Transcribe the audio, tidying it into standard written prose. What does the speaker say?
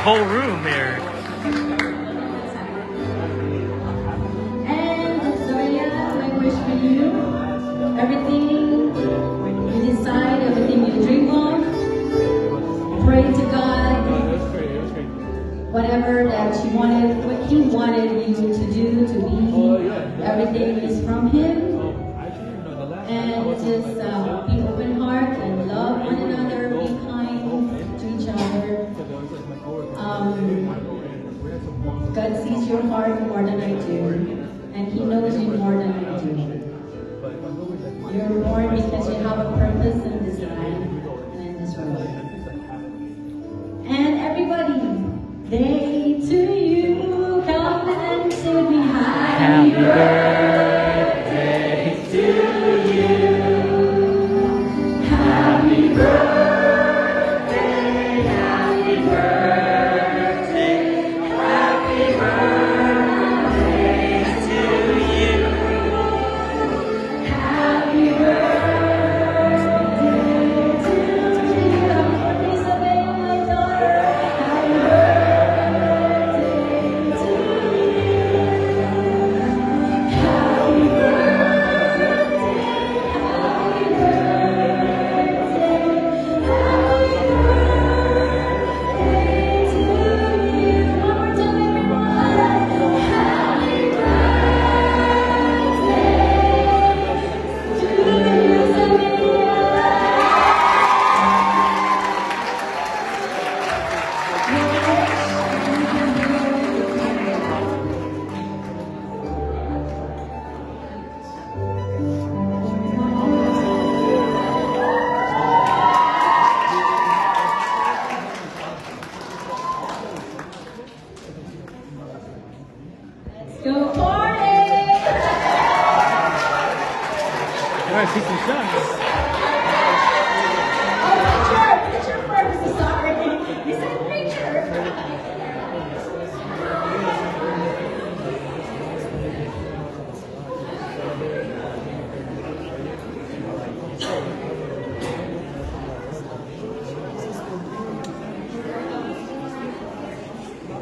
whole room here. And Zoya, I wish for you everything you decide, everything you dream of. Pray to God, whatever that you wanted, what He wanted you to do, to be, everything is from Him. And just be open heart and love one another, be kind to each other. God sees your heart more than I do, and He knows you more than I do. You're born because you have a purpose in this life and in this world. And everybody, day to you, come and sing with me. Happy birthday to you. Happy birthday, happy birthday, happy birthday to you. Happy birthday to you. Isabel, my daughter. Happy birthday to you. Happy birthday, happy birthday, happy birthday to you. One more time, everyone. Happy birthday to you, Sophia. Let's go party! All right, take some shots.